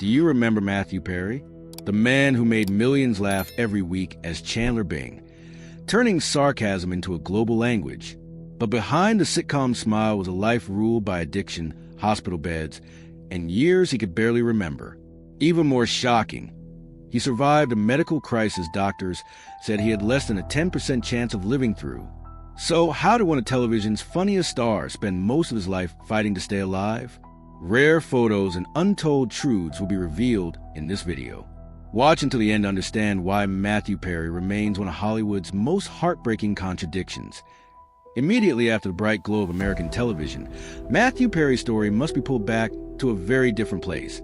Do you remember Matthew Perry? The man who made millions laugh every week as Chandler Bing, turning sarcasm into a global language. But behind the sitcom smile was a life ruled by addiction, hospital beds, and years he could barely remember. Even more shocking, he survived a medical crisis doctors said he had less than a 10% chance of living through. So how did one of television's funniest stars spend most of his life fighting to stay alive? Rare photos and untold truths will be revealed in this video. Watch until the end to understand why Matthew Perry remains one of Hollywood's most heartbreaking contradictions. Immediately after the bright glow of American television, Matthew Perry's story must be pulled back to a very different place.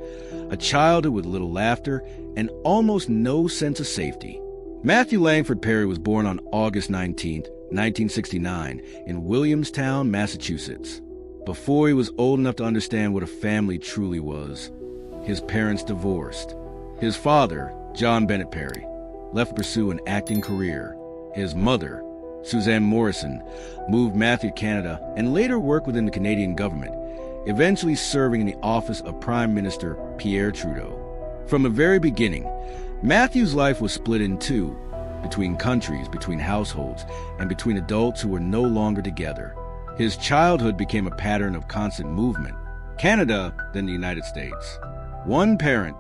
A childhood with little laughter and almost no sense of safety. Matthew Langford Perry was born on August 19, 1969, in Williamstown, Massachusetts. Before he was old enough to understand what a family truly was, his parents divorced. His father, John Bennett Perry, left to pursue an acting career. His mother, Suzanne Morrison, moved Matthew to Canada and later worked within the Canadian government, eventually serving in the office of Prime Minister Pierre Trudeau. From the very beginning, Matthew's life was split in two, between countries, between households, and between adults who were no longer together. His childhood became a pattern of constant movement. Canada, then the United States. One parent,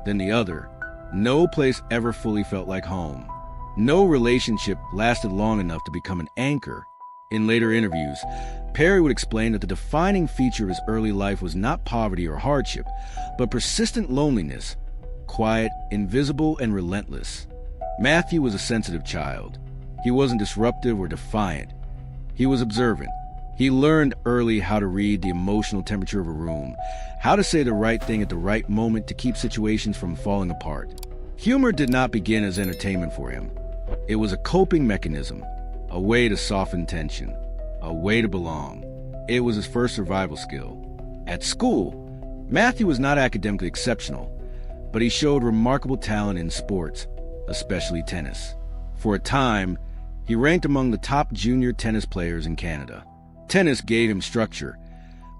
then the other. No place ever fully felt like home. No relationship lasted long enough to become an anchor. In later interviews, Perry would explain that the defining feature of his early life was not poverty or hardship, but persistent loneliness, quiet, invisible, and relentless. Matthew was a sensitive child. He wasn't disruptive or defiant. He was observant. He learned early how to read the emotional temperature of a room, how to say the right thing at the right moment to keep situations from falling apart. Humor did not begin as entertainment for him. It was a coping mechanism, a way to soften tension, a way to belong. It was his first survival skill. At school, Matthew was not academically exceptional, but he showed remarkable talent in sports, especially tennis. For a time, he ranked among the top junior tennis players in Canada. Tennis gave him structure,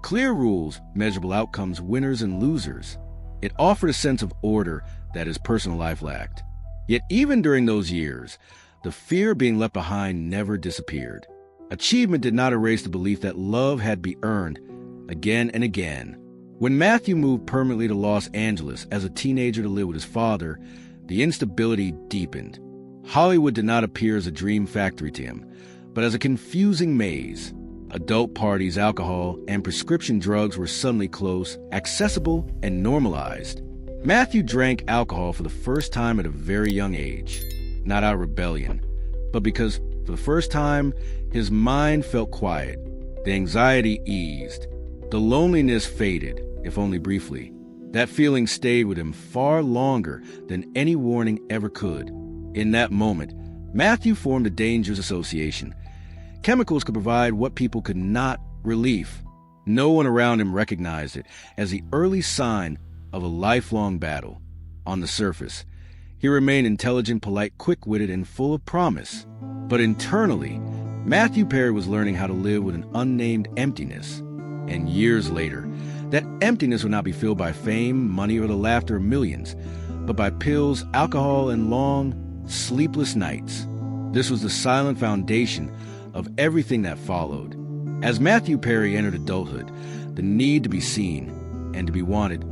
clear rules, measurable outcomes, winners and losers. It offered a sense of order that his personal life lacked. Yet even during those years, the fear of being left behind never disappeared. Achievement did not erase the belief that love had to be earned again and again. When Matthew moved permanently to Los Angeles as a teenager to live with his father, the instability deepened. Hollywood did not appear as a dream factory to him, but as a confusing maze. Adult parties, alcohol, and prescription drugs were suddenly close, accessible, and normalized. Matthew drank alcohol for the first time at a very young age, not out of rebellion, but because, for the first time, his mind felt quiet. The anxiety eased. The loneliness faded, if only briefly. That feeling stayed with him far longer than any warning ever could. In that moment, Matthew formed a dangerous association. Chemicals could provide what people could not: relief. No one around him recognized it as the early sign of a lifelong battle. On the surface, he remained intelligent, polite, quick-witted, and full of promise. But internally, Matthew Perry was learning how to live with an unnamed emptiness. And years later, that emptiness would not be filled by fame, money, or the laughter of millions, but by pills, alcohol, and long, sleepless nights. This was the silent foundation of everything that followed. As Matthew Perry entered adulthood, the need to be seen and to be wanted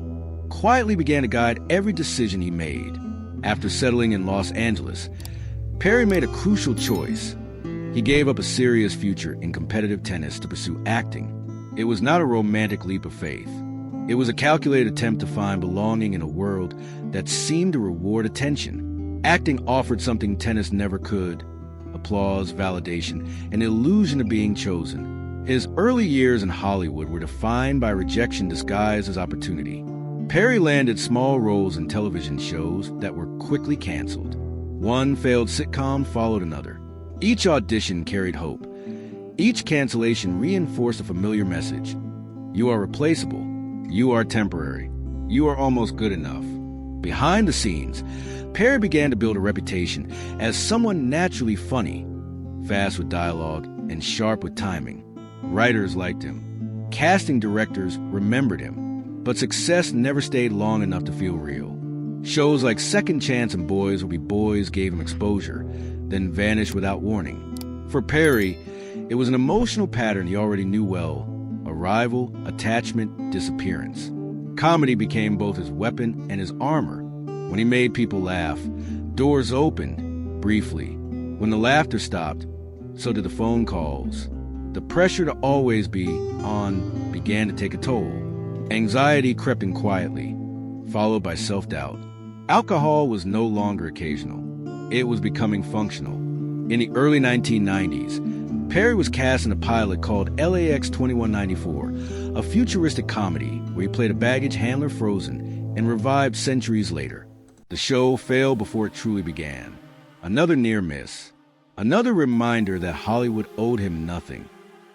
quietly began to guide every decision he made. After settling in Los Angeles, Perry made a crucial choice. He gave up a serious future in competitive tennis to pursue acting. It was not a romantic leap of faith. It was a calculated attempt to find belonging in a world that seemed to reward attention. Acting offered something tennis never could: applause, validation, an illusion of being chosen. His early years in Hollywood were defined by rejection disguised as opportunity. Perry landed small roles in television shows that were quickly canceled. One failed sitcom followed another. Each audition carried hope. Each cancellation reinforced a familiar message: you are replaceable. You are temporary. You are almost good enough. Behind the scenes, Perry began to build a reputation as someone naturally funny, fast with dialogue, and sharp with timing. Writers liked him. Casting directors remembered him. But success never stayed long enough to feel real. Shows like Second Chance and Boys Will Be Boys gave him exposure, then vanished without warning. For Perry, it was an emotional pattern he already knew well: arrival, attachment, disappearance. Comedy became both his weapon and his armor. When he made people laugh, doors opened, briefly. When the laughter stopped, so did the phone calls. The pressure to always be on began to take a toll. Anxiety crept in quietly, followed by self-doubt. Alcohol was no longer occasional. It was becoming functional. In the early 1990s, Perry was cast in a pilot called LAX 2194, a futuristic comedy where he played a baggage handler frozen and revived centuries later. The show failed before it truly began. Another near miss. Another reminder that Hollywood owed him nothing.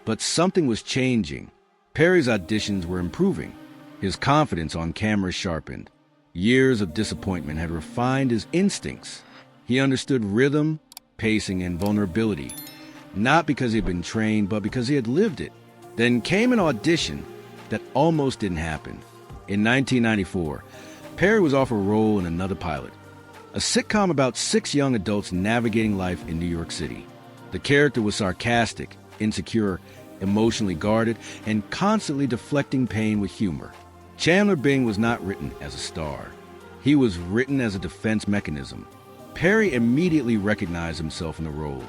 But something was changing. Perry's auditions were improving. His confidence on camera sharpened. Years of disappointment had refined his instincts. He understood rhythm, pacing, and vulnerability, not because he had been trained, but because he had lived it. Then came an audition that almost didn't happen. In 1994, Perry was offered a role in another pilot, a sitcom about 6 young adults navigating life in New York City. The character was sarcastic, insecure, emotionally guarded, and constantly deflecting pain with humor. Chandler Bing was not written as a star. He was written as a defense mechanism. Perry immediately recognized himself in the role.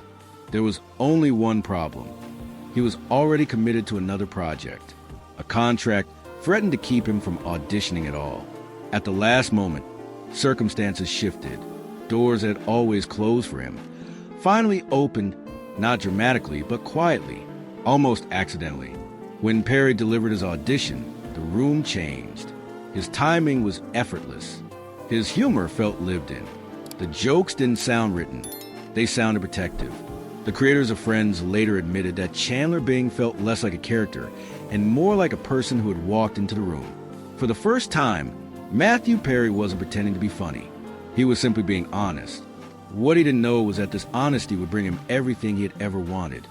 There was only one problem. He was already committed to another project. A contract threatened to keep him from auditioning at all. At the last moment, circumstances shifted. Doors that had always closed for him finally opened, not dramatically, but quietly, almost accidentally. When Perry delivered his audition, the room changed. His timing was effortless. His humor felt lived in. The jokes didn't sound written. They sounded protective. The creators of Friends later admitted that Chandler Bing felt less like a character and more like a person who had walked into the room. For the first time, Matthew Perry wasn't pretending to be funny. He was simply being honest. What he didn't know was that this honesty would bring him everything he had ever wanted,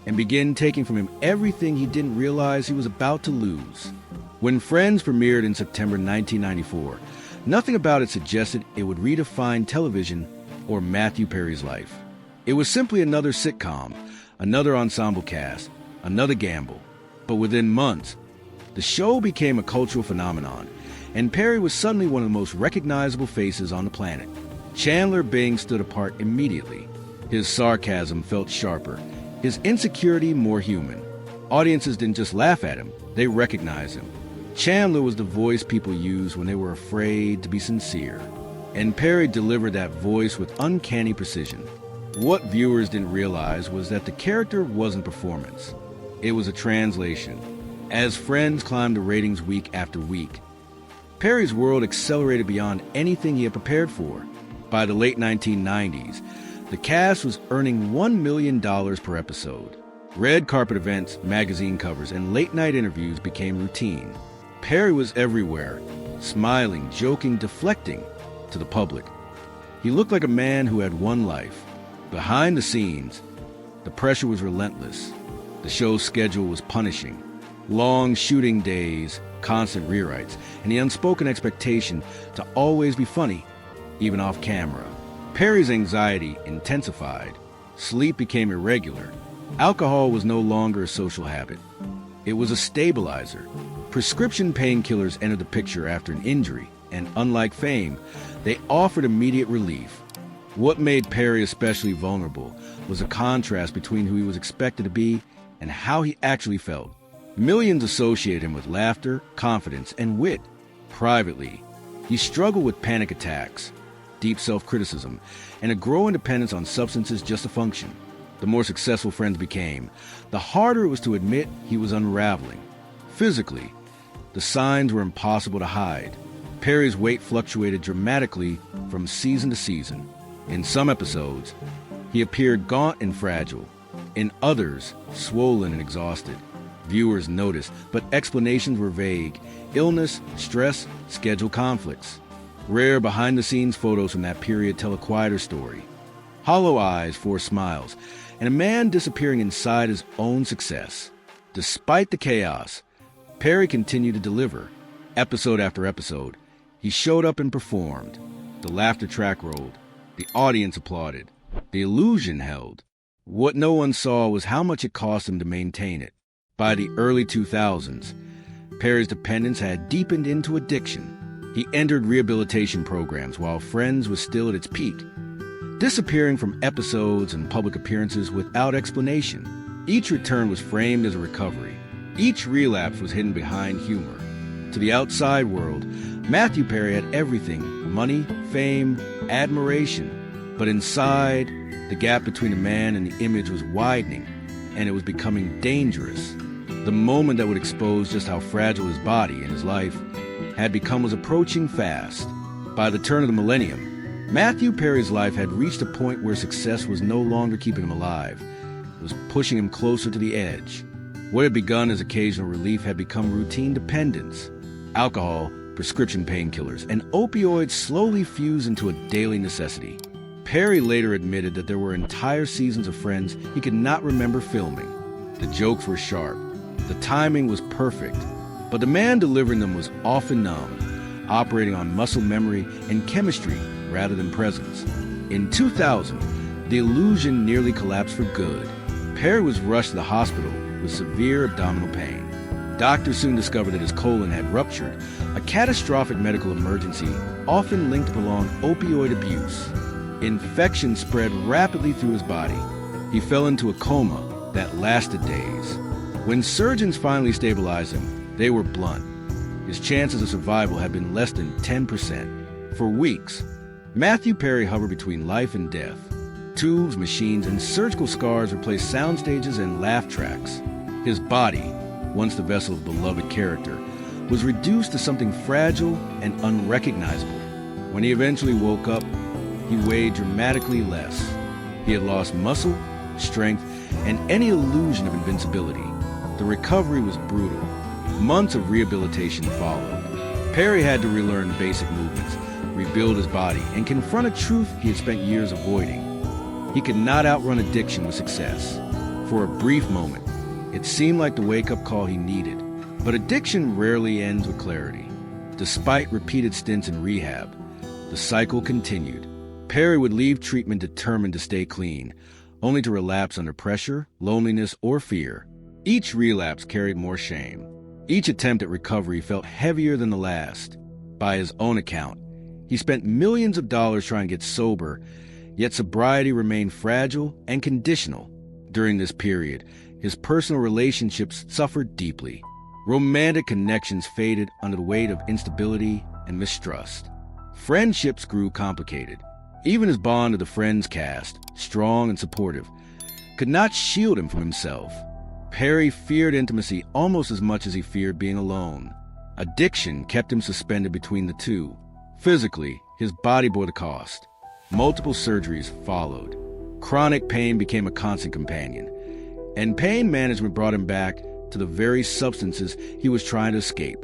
and begin taking from him everything he didn't realize he was about to lose. When Friends premiered in September 1994, nothing about it suggested it would redefine television or Matthew Perry's life. It was simply another sitcom, another ensemble cast, another gamble. But within months, the show became a cultural phenomenon, and Perry was suddenly one of the most recognizable faces on the planet. Chandler Bing stood apart immediately. His sarcasm felt sharper, his insecurity more human. Audiences didn't just laugh at him, they recognized him. Chandler was the voice people used when they were afraid to be sincere, and Perry delivered that voice with uncanny precision. What viewers didn't realize was that the character wasn't performance. It was a translation. As Friends climbed the ratings week after week, Perry's world accelerated beyond anything he had prepared for. By the late 1990s, the cast was earning $1 million per episode. Red carpet events, magazine covers, and late-night interviews became routine. Perry was everywhere, smiling, joking, deflecting to the public. He looked like a man who had one life. Behind the scenes, the pressure was relentless. The show's schedule was punishing. Long shooting days, constant rewrites, and the unspoken expectation to always be funny, even off camera. Perry's anxiety intensified. Sleep became irregular. Alcohol was no longer a social habit. It was a stabilizer. Prescription painkillers entered the picture after an injury, and unlike fame, they offered immediate relief. What made Perry especially vulnerable was a contrast between who he was expected to be and how he actually felt. Millions associated him with laughter, confidence, and wit. Privately, he struggled with panic attacks, deep self-criticism, and a growing dependence on substances just to function. The more successful Friends became, the harder it was to admit he was unraveling. Physically, the signs were impossible to hide. Perry's weight fluctuated dramatically from season to season. In some episodes, he appeared gaunt and fragile. In others, swollen and exhausted. Viewers noticed, but explanations were vague. Illness, stress, schedule conflicts. Rare behind-the-scenes photos from that period tell a quieter story. Hollow eyes, forced smiles, and a man disappearing inside his own success. Despite the chaos, Perry continued to deliver. Episode after episode, he showed up and performed. The laughter track rolled. The audience applauded. The illusion held. What no one saw was how much it cost him to maintain it. By the early 2000s, Perry's dependence had deepened into addiction. He entered rehabilitation programs while Friends was still at its peak, disappearing from episodes and public appearances without explanation. Each return was framed as a recovery. Each relapse was hidden behind humor. To the outside world, Matthew Perry had everything: money, fame, admiration. But inside, the gap between the man and the image was widening, and it was becoming dangerous. The moment that would expose just how fragile his body and his life had become was approaching fast. By the turn of the millennium, Matthew Perry's life had reached a point where success was no longer keeping him alive. It was pushing him closer to the edge. What had begun as occasional relief had become routine dependence. Alcohol, prescription painkillers, and opioids slowly fused into a daily necessity. Perry later admitted that there were entire seasons of Friends he could not remember filming. The jokes were sharp. The timing was perfect. But the man delivering them was often numb, operating on muscle memory and chemistry rather than presence. In 2000, the illusion nearly collapsed for good. Perry was rushed to the hospital with severe abdominal pain. Doctors soon discovered that his colon had ruptured, a catastrophic medical emergency often linked to prolonged opioid abuse. Infection spread rapidly through his body. He fell into a coma that lasted days. When surgeons finally stabilized him, they were blunt. His chances of survival had been less than 10%. For weeks, Matthew Perry hovered between life and death. Tubes, machines, and surgical scars replaced sound stages and laugh tracks. His body, once the vessel of beloved character, was reduced to something fragile and unrecognizable. When he eventually woke up, he weighed dramatically less. He had lost muscle, strength, and any illusion of invincibility. The recovery was brutal. Months of rehabilitation followed. Perry had to relearn basic movements, rebuild his body, and confront a truth he had spent years avoiding. He could not outrun addiction with success. For a brief moment, it seemed like the wake-up call he needed. But addiction rarely ends with clarity. Despite repeated stints in rehab, the cycle continued. Perry would leave treatment determined to stay clean, only to relapse under pressure, loneliness, or fear. Each relapse carried more shame. Each attempt at recovery felt heavier than the last. By his own account, he spent millions of dollars trying to get sober, yet sobriety remained fragile and conditional. During this period, his personal relationships suffered deeply. Romantic connections faded under the weight of instability and mistrust. Friendships grew complicated. Even his bond to the Friends cast, strong and supportive, could not shield him from himself. Perry feared intimacy almost as much as he feared being alone. Addiction kept him suspended between the two. Physically, his body bore the cost. Multiple surgeries followed. Chronic pain became a constant companion. And pain management brought him back to the very substances he was trying to escape.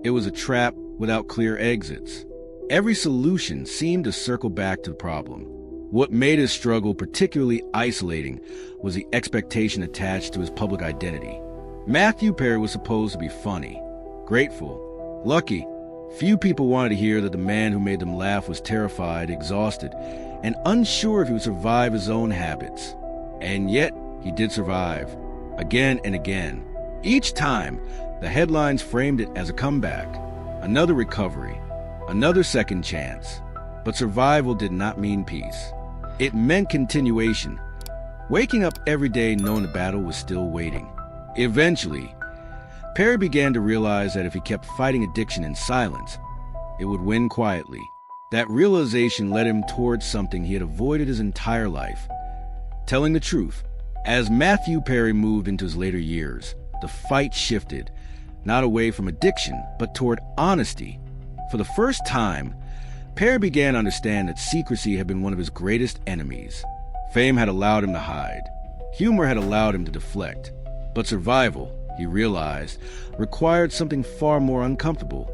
It was a trap without clear exits. Every solution seemed to circle back to the problem. What made his struggle particularly isolating was the expectation attached to his public identity. Matthew Perry was supposed to be funny, grateful, lucky. Few people wanted to hear that the man who made them laugh was terrified, exhausted, and unsure if he would survive his own habits. And yet, he did survive, again and again. Each time, the headlines framed it as a comeback, another recovery, another second chance. But survival did not mean peace. It meant continuation, waking up every day knowing the battle was still waiting. Eventually, Perry began to realize that if he kept fighting addiction in silence, it would win quietly. That realization led him towards something he had avoided his entire life: telling the truth. As Matthew Perry moved into his later years, the fight shifted, not away from addiction, but toward honesty. For the first time, Perry began to understand that secrecy had been one of his greatest enemies. Fame had allowed him to hide. Humor had allowed him to deflect. But survival, he realized, required something far more uncomfortable: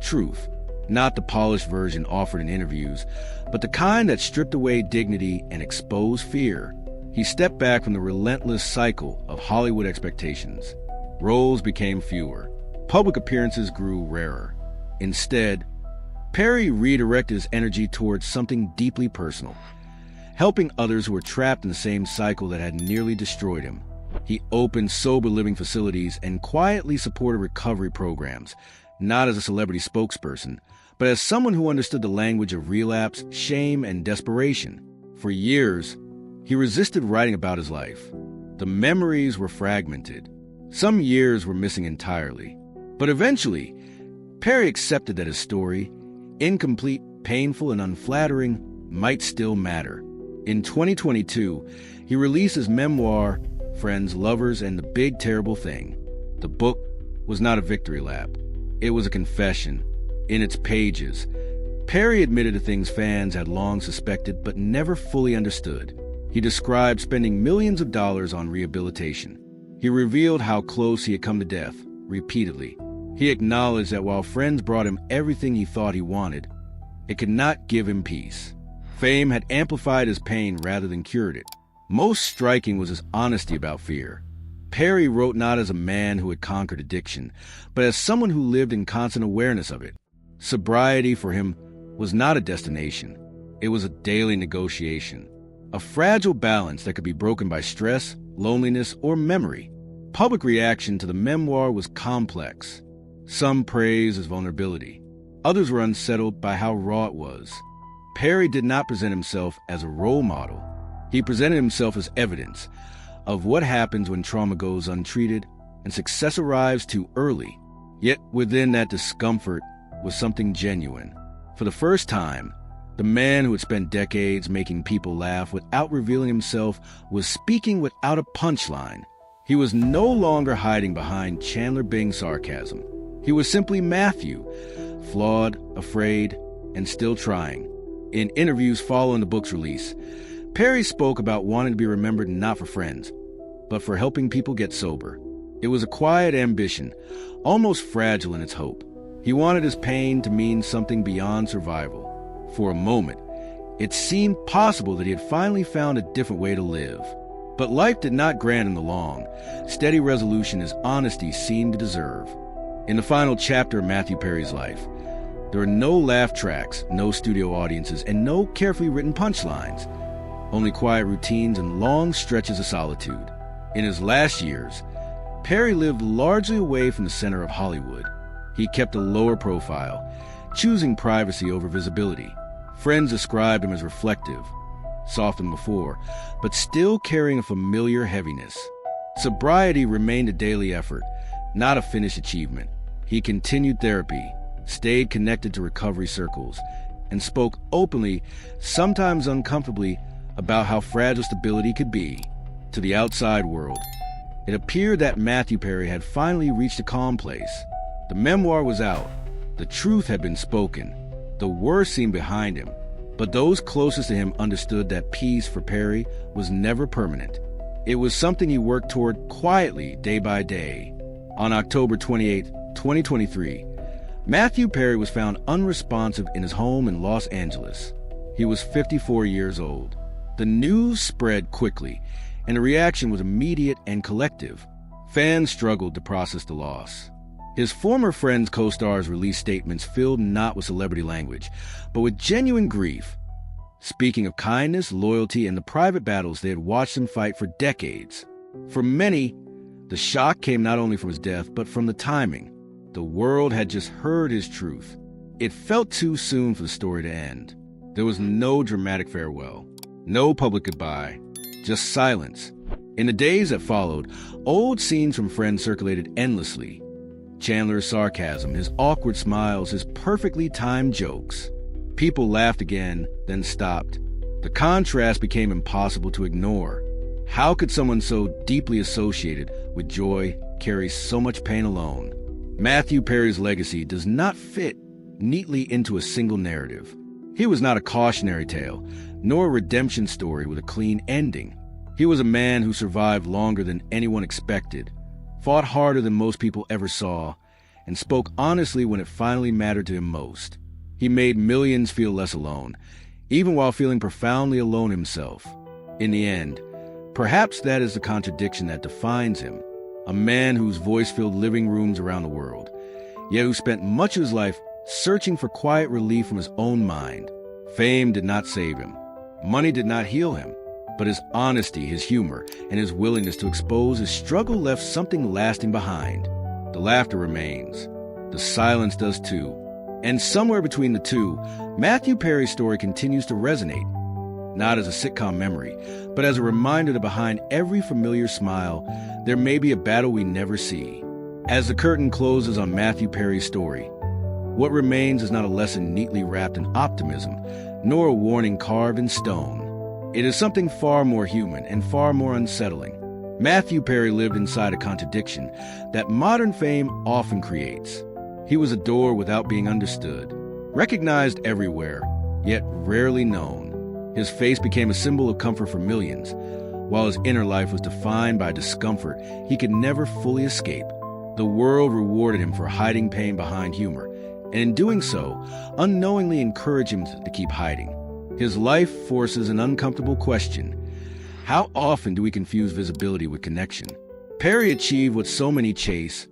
truth. Not the polished version offered in interviews, but the kind that stripped away dignity and exposed fear. He stepped back from the relentless cycle of Hollywood expectations. Roles became fewer. Public appearances grew rarer. Instead, Perry redirected his energy towards something deeply personal, helping others who were trapped in the same cycle that had nearly destroyed him. He opened sober living facilities and quietly supported recovery programs, not as a celebrity spokesperson, but as someone who understood the language of relapse, shame, and desperation. For years, he resisted writing about his life. The memories were fragmented. Some years were missing entirely. But eventually, Perry accepted that his story, incomplete, painful, and unflattering, might still matter. In 2022, he released his memoir, Friends, Lovers, and the Big Terrible Thing. The book was not a victory lap. It was a confession. In its pages, Perry admitted to things fans had long suspected but never fully understood. He described spending millions of dollars on rehabilitation. He revealed how close he had come to death, repeatedly. He acknowledged that while friends brought him everything he thought he wanted, it could not give him peace. Fame had amplified his pain rather than cured it. Most striking was his honesty about fear. Perry wrote not as a man who had conquered addiction, but as someone who lived in constant awareness of it. Sobriety for him was not a destination. It was a daily negotiation, a fragile balance that could be broken by stress, loneliness, or memory. Public reaction to the memoir was complex. Some praised his vulnerability. Others were unsettled by how raw it was. Perry did not present himself as a role model. He presented himself as evidence of what happens when trauma goes untreated and success arrives too early. Yet within that discomfort was something genuine. For the first time, the man who had spent decades making people laugh without revealing himself was speaking without a punchline. He was no longer hiding behind Chandler Bing sarcasm. He was simply Matthew, flawed, afraid, and still trying. In interviews following the book's release, Perry spoke about wanting to be remembered not for friends, but for helping people get sober. It was a quiet ambition, almost fragile in its hope. He wanted his pain to mean something beyond survival. For a moment, it seemed possible that he had finally found a different way to live. But life did not grant him the long, steady resolution his honesty seemed to deserve. In the final chapter of Matthew Perry's life, there are no laugh tracks, no studio audiences, and no carefully written punchlines. Only quiet routines and long stretches of solitude. In his last years, Perry lived largely away from the center of Hollywood. He kept a lower profile, choosing privacy over visibility. Friends described him as reflective, soft than before, but still carrying a familiar heaviness. Sobriety remained a daily effort, not a finished achievement. He continued therapy, stayed connected to recovery circles, and spoke openly, sometimes uncomfortably, about how fragile stability could be. To the outside world, it appeared that Matthew Perry had finally reached a calm place. The memoir was out. The truth had been spoken. The worst seemed behind him. But those closest to him understood that peace for Perry was never permanent. It was something he worked toward quietly, day by day. On October 28, 2023, Matthew Perry was found unresponsive in his home in Los Angeles. He was 54 years old. The news spread quickly, and the reaction was immediate and collective. Fans struggled to process the loss. His former Friends co-stars released statements filled not with celebrity language, but with genuine grief, speaking of kindness, loyalty, and the private battles they had watched him fight for decades. For many, the shock came not only from his death, but from the timing. The world had just heard his truth. It felt too soon for the story to end. There was no dramatic farewell, no public goodbye, just silence. In the days that followed, old scenes from Friends circulated endlessly. Chandler's sarcasm, his awkward smiles, his perfectly timed jokes. People laughed again, then stopped. The contrast became impossible to ignore. How could someone so deeply associated with joy carry so much pain alone? Matthew Perry's legacy does not fit neatly into a single narrative. He was not a cautionary tale, nor a redemption story with a clean ending. He was a man who survived longer than anyone expected, fought harder than most people ever saw, and spoke honestly when it finally mattered to him most. He made millions feel less alone, even while feeling profoundly alone himself. In the end, perhaps that is the contradiction that defines him. A man whose voice filled living rooms around the world, yet who spent much of his life searching for quiet relief from his own mind. Fame did not save him. Money did not heal him. But his honesty, his humor, and his willingness to expose his struggle left something lasting behind. The laughter remains. The silence does too. And somewhere between the two, Matthew Perry's story continues to resonate, not as a sitcom memory, but as a reminder that behind every familiar smile, there may be a battle we never see. As the curtain closes on Matthew Perry's story, what remains is not a lesson neatly wrapped in optimism, nor a warning carved in stone. It is something far more human and far more unsettling. Matthew Perry lived inside a contradiction that modern fame often creates. He was adored without being understood, recognized everywhere, yet rarely known. His face became a symbol of comfort for millions, while his inner life was defined by discomfort he could never fully escape. The world rewarded him for hiding pain behind humor, and in doing so, unknowingly encouraged him to keep hiding. His life forces an uncomfortable question. How often do we confuse visibility with connection? Perry achieved what so many chase: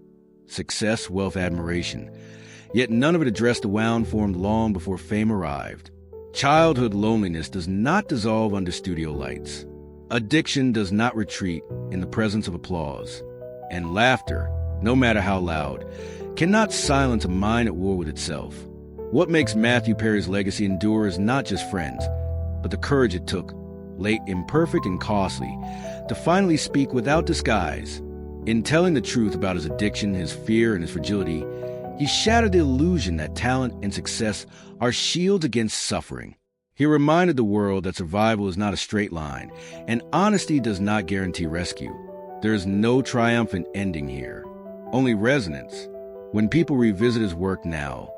success, wealth, admiration. Yet none of it addressed the wound formed long before fame arrived. Childhood loneliness does not dissolve under studio lights. Addiction does not retreat in the presence of applause. And laughter, no matter how loud, cannot silence a mind at war with itself. What makes Matthew Perry's legacy endure is not just friends, but the courage it took, late, imperfect, and costly, to finally speak without disguise. In telling the truth about his addiction, his fear, and his fragility, he shattered the illusion that talent and success are shields against suffering. He reminded the world that survival is not a straight line, and honesty does not guarantee rescue. There is no triumphant ending here, only resonance. When people revisit his work now,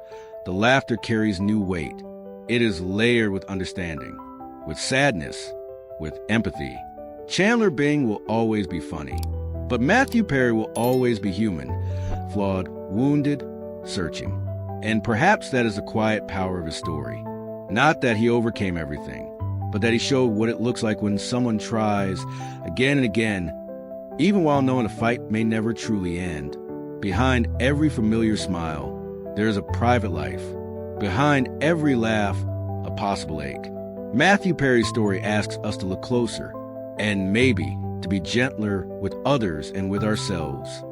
the laughter carries new weight. It is layered with understanding, with sadness, with empathy. Chandler Bing will always be funny, but Matthew Perry will always be human, flawed, wounded, searching. And perhaps that is the quiet power of his story. Not that he overcame everything, but that he showed what it looks like when someone tries again and again, even while knowing a fight may never truly end. Behind every familiar smile, there is a private life. Behind every laugh, a possible ache. Matthew Perry's story asks us to look closer, and maybe to be gentler with others and with ourselves.